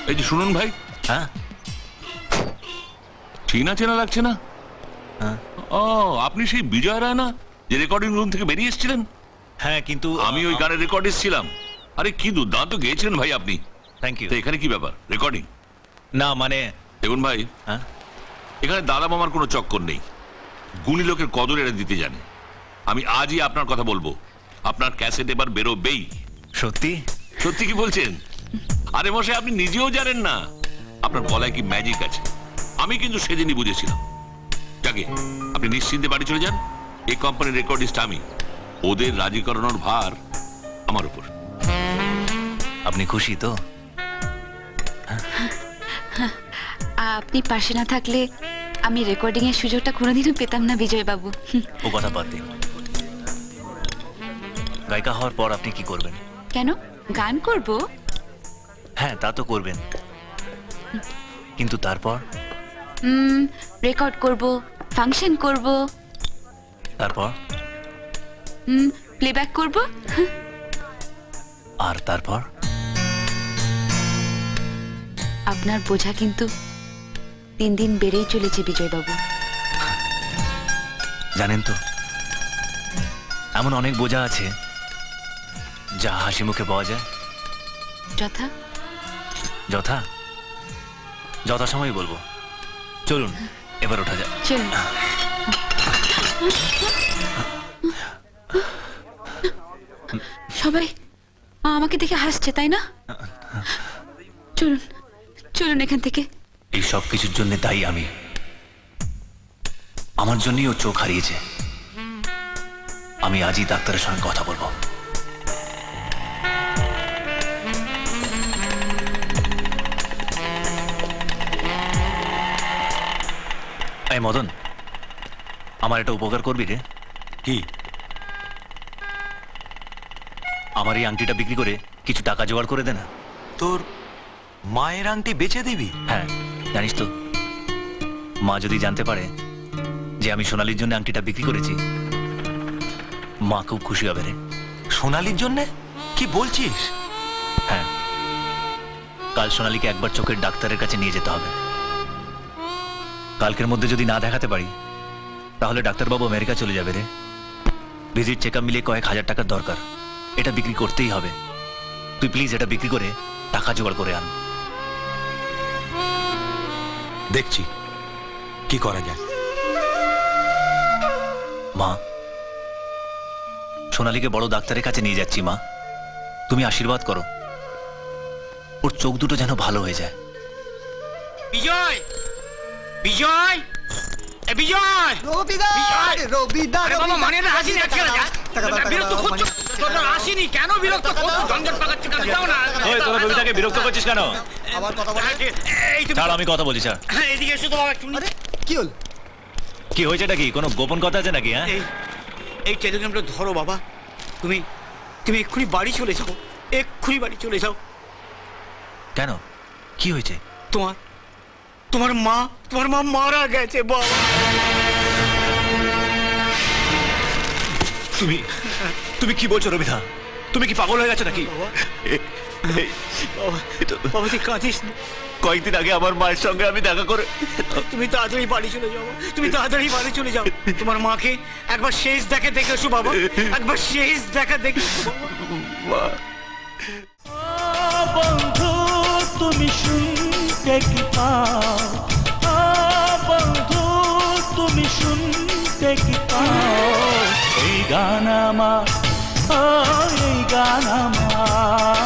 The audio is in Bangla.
এই যে শুনুন ভাই। হ্যাঁ চেনা চেনা লাগছে না? হ্যাঁ ও, আপনি সেই বিজয় রায় না, যে রেকর্ডিং রুম থেকে বেরিয়ে এসেছিলেন? হ্যাঁ কিন্তু আমি ওই গানের রেকর্ডিস্ট ছিলাম। আরে কি দুর্দান্ত গেয়েছিলেন ভাই আপনি। Thank you. তো এখানে কি ব্যাপার, রেকর্ডিং? না মানে দেখুন ভাই, হ্যাঁ এখানে দাদা মামার কোনো চক্কর নেই। গুণী লোকের কদর এরা দিতে জানে। আমি আজই আপনার কথা বলবো, আপনার ক্যাসেট এবার বেরোবেই। সত্যি? সত্যি কি বলছেন? আরে মশাই, আপনি নিজেও জানেন না আপনার গলায় কি ম্যাজিক আছে। আমি কিন্তু সেদিনই বুঝেছিলাম। যাকে আপনি নিশ্চিন্তে বাড়ি চলে যান। এই কোম্পানির রেকর্ডিস্ট আমি, ওদের রাজি করানোর ভার আমার উপর। আপনি খুশি তো? আপনি পাশে না থাকলে আমি রেকর্ডিং এর সুযোগটা কোনোদিনও পেতাম না বিজয় বাবু। ও কথা বাদ দিন। গায়িকা হওয়ার পর আপনি কি করবেন? কেন, গান করব? হ্যাঁ তা তো করবেন, কিন্তু তারপর? রেকর্ড করব, ফাংশন করব, তারপর? প্লেব্যাক করব। আর তারপর? আপনার বোঝা কিন্তু দিন দিন বেড়েই চলেছে বিজয় বাবু। জানেন তো, এমন অনেক বোঝা আছে যা হাসি মুখে পাওয়া যায়। যথা? যথা যথাসময় বলবো। চলুন এবার ওঠা যাক। চলুন। সবাই আমাকে দেখে হাসছে, তাই না? চলুন চলুন এখান থেকে। এই সব কিছুর জন্য দায়ী আমি। আমার জন্যই ও চোখ হারিয়েছে। আমি আজই ডাক্তারের সঙ্গে কথা বলবো। এই মদন, আমার একটা উপকার করবি রে? কি? আমার এই আংটিটা বিক্রি করে কিছু টাকা জোগাড় করে দে না। তোর মায়ের আংটি বেচে দিবি? হ্যাঁ, জানিস তো, মা যদি জানতে পারে যে আমি সোনালির জন্য আংটিটা বিক্রি করেছি, মা খুব খুশি হবে রে। সোনালির জন্যে? কি বলছিস? হ্যাঁ, কাল সোনালীকে একবার চোখের ডাক্তারের কাছে নিয়ে যেতে হবে। কালকের মধ্যে যদি না দেখাতে পারি তাহলে ডাক্তারবাবু আমেরিকা চলে যাবে রে। ভিজিট চেকআপ মিলিয়ে কয়েক হাজার টাকার দরকার। এটা বিক্রি করতেই হবে। তুই প্লিজ এটা বিক্রি করে টাকা জোগাড় করে আন। দেখছি কি করা যায়। মা, সোনালীকে বড় ডাক্তারের কাছে নিয়ে যাচ্ছি মা, তুমি আশীর্বাদ করো ওর চোখ দুটো যেন ভালো হয়ে যায়। বিজয়, বিজয়, এ বিজয়, রবিদার, রবিদার, আরে বাবা মানে না হাসি না কেন যা? বিরক্ত করছো? তোরা আসিনি কেন বিরক্ত করছো? ঝঞ্ঝট পাকাচ্ছি কেন? যাও না। ওই তোরা রবিদাকে বিরক্ত করছিস কেন? আবার কথা বলে। এই তুমি ছাড়, আমি কথা বলছি স্যার। এদিকে এসো তো বাবা একটু। আরে কি হল? কি হয়েছে, এটা কি কোনো গোপন কথা আছে নাকি? হ্যাঁ, এই টেলিগ্রামটা ধরো বাবা। তুমি তুমি এক্ষুনি বাড়ি চলে যাও, এক্ষুনি বাড়ি চলে যাও। কেন, কি হয়েছে? তোমার মা মারা গেছে বাবা। তুমি তুমি কি বলছো রবিদা? তুমি কি পাগল হয়ে গেছো নাকি? বাবা তুই কাঁদিস না। কয়েকদিন আগে আমার মায়ের সঙ্গে আমি দেখা করে। তুমি তাড়াতাড়ি বাড়ি চলে যাও, তুমি তাড়াতাড়ি বাড়ি চলে যাও। তোমার মাকে একবার শেষ দেখে দেখেছো বাবা, একবার শেষ দেখা দেখেছো বাবা। বন্ধু তুমি শুনতে কি পাও? বন্ধু তুমি শুনতে কি পাও? এই গান আমার, এই গান আমার।